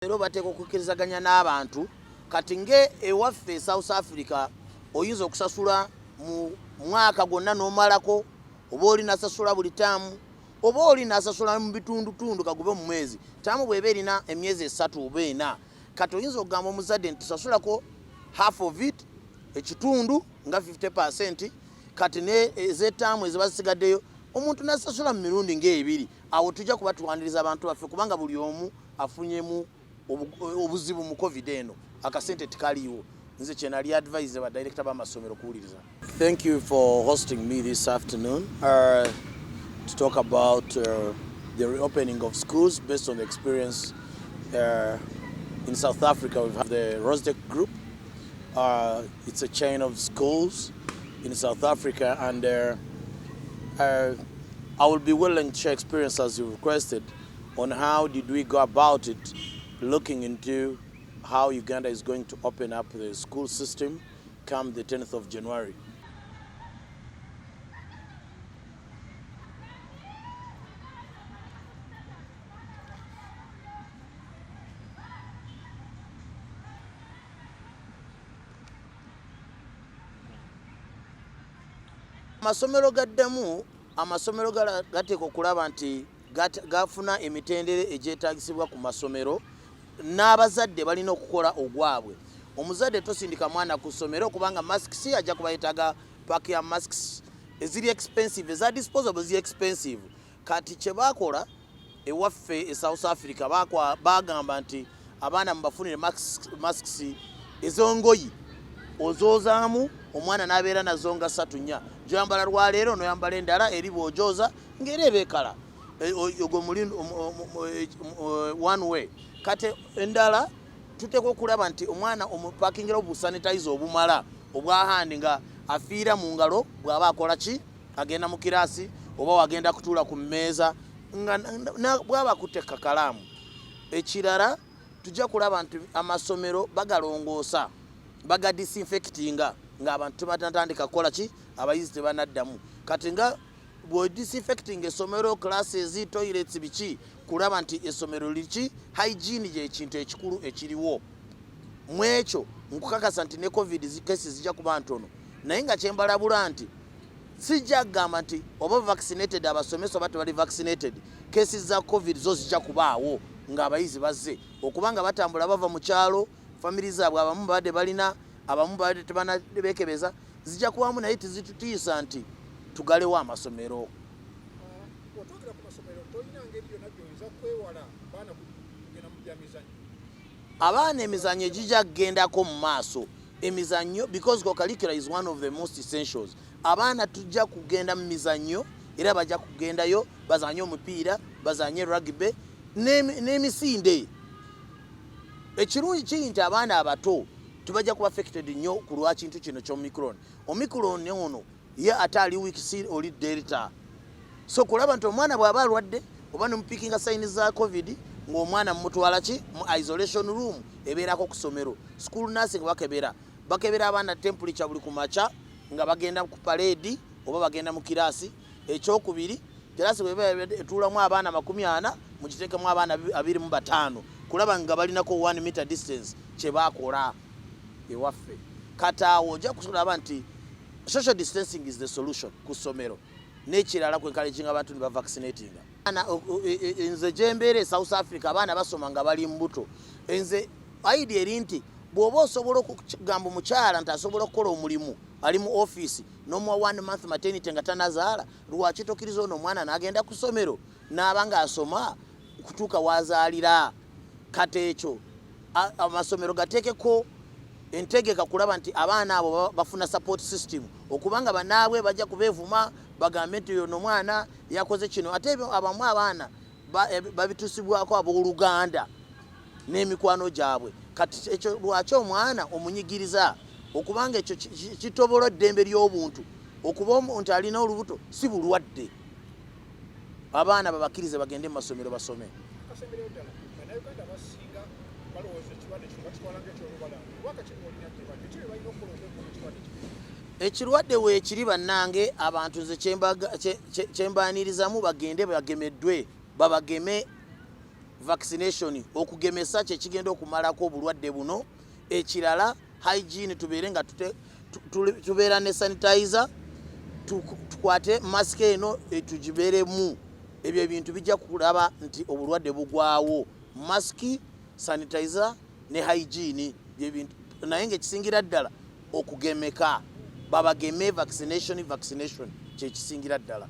Ero bateka okukkirizaganya n'abantu kati nge ewaffe South Africa oyinza okusasula mu mwaka gwonna n'omalako oba oli nasasula buli taamu oba oli nasasula mu bitundutundu kagube mu mwezi taamu bw'eba erina emyezi 3 oba 4 kati oyinza okugamba omuzadde nti tusasulako half of it ekitundu nga 50% kati ne ez'etaamu eziba zisigaddeyo omuntu nasasula mu mirundi ng'ebiri awo tujja kuba tuwaniriza abantu baffe kubanga buli omu afunyemu obuzibu mu covid eno akasente tikaliwo nze kye nali advise ba director ba Masomero kuwuliriza. Thank you for hosting me this afternoon to talk about the reopening of schools based on the experience in South Africa. We've had the Rosdek group. It's a chain of schools in South Africa, and I will be willing to share experience as you requested on how did we go about it, looking into how Uganda is going to open up the school system come the 10th of January. Masomero gaddemu amasomero gateeka okulaba nti gafuna emitendere egyetaagisibwa ku masomero n'abazadde balina okukola ogwabwe. Omuzadde tosindika mwana ku ssomero kubanga masks ajja kuba yeetaaga pack ya masks eziri expensive, eza disposable ziri expensive. Kati kye baakola ewaffe e South Africa bagamba nti abaana mubafunire masks ezongoyi ozoozaamu omwana n'abeera nazo nga 3-4 gyambala lwaleero noyambala endala eri bw'ojooza ng'era ebeekala ogwo mulindo one way. Kati endala tuteeka okulaba nti omwana omupakingira obusanitize obumala obwahandi nga afiira mu ngalo bw'aba akola ki agenda mu kiraasi oba wagenda kutuula ku mmeeza bw'aba akutte kakalaamu. Ekirala tujja kulaba nti amasomero bagalongoosa baga disinfectinga ng'abantu batandika kukola ki abayizi tebanaddamu. Kati nga bwe disinfecting essomero classes toilets biki kulaba nti essomero liki hygiene je ekintu ekikulu ekiriwo mwekyo nkukakasa nti ne covid cases zijja kuba ntono naye nga kyembalabula nti sijja kugamba nti oba vaccinated abasomesa bati bali vaccinated cases za covid zo zijja kubaawo ng'abayizi bazze okubanga batambula bava mu kyalo family zaabwe abamu badde balina abamu badde tebanabekebeza zijja kubamu naye tizitutiisa nti tugalewo amasomero. Otwogera ku masomero tolina ngeri yonna gy'oyinza kwewala baana kugenda mu byamizannyo. Abaana emizannyo egijja kugendako mu maaso emizannyo because co-curricular is one of the most essentials. Abaana tujja kugenda mu mizannyo era bajja kugendayo bazanye omupiira bazanye rugby n'emisinde. Ekirungi kiri nti abaana abato tubajja kuba affected nnyo ku lwa kintu kino ky'omicron. Omicron ono ye atali wiki oli delta. So kulaba nti omwana bw'aba alwadde oba nomupikinga signs za covid ng'omwana mutwala ki mu isolation room ebeerako ku ssomero. School nursing bakebera abaana temperature buli ku maca nga bagenda ku parade oba bagenda mu kiraasi. Ekyokubiri kiraasi bw'eba etuulamu abaana 40 mugiteekemu abaana 25 kulaba nga balinako 1 meter distance kye baakola ewaffe. Kati awo ojja kulaba nti social distancing is the solution ku ssomero n'ekirala ku encouraging abantu ne bavaccinatinga. Nze gyembeera South Africa abaana basoma nga bali mbuto. Nze idea eri nti bw'oba osobola okugamba omukyala nti asobola okukola omulimu ali mu office n'omuwa 1 month maternity nga tanazaala lwaki tokkiriza ono omwana n'agenda ku ssomero n'aba ng'asoma kutuuka wazaalira. Kati ekyo amasomero gateekeko entegeka kulaba nti abaana abo bafuna support system okubanga banaabwe bajja kubeevuma bagambe nti ono mwana yakoze kino ate abamu abaana babitusibwako abooluganda n'emikwano gyabwe. Kati ekyo lwaki omwana omunyigiriza okubanga ekyo kitobola eddembe ly'obuntu okuba nti alina olubuto si bulwadde. Abaana babakkirize bagende mu masomero basome. Ekirwadde weekiri bannange abantu nze kyembaanirizamu bagende bagemeddwe babageme vaccination okugemesa kye kigenda okumalako obulwadde buno. Ekirala hygiene, tubeere nga tubeera ne sanitizer, tukwate mask eno tugibeeremu. Ebyo ebintu bijja kulaba nti obulwadde bugwawo. Mask, sanitizer ne hygiene bye bintu, naye ng'ekisingira ddala okugemeka, babageme vaccination kye kisingira ddala.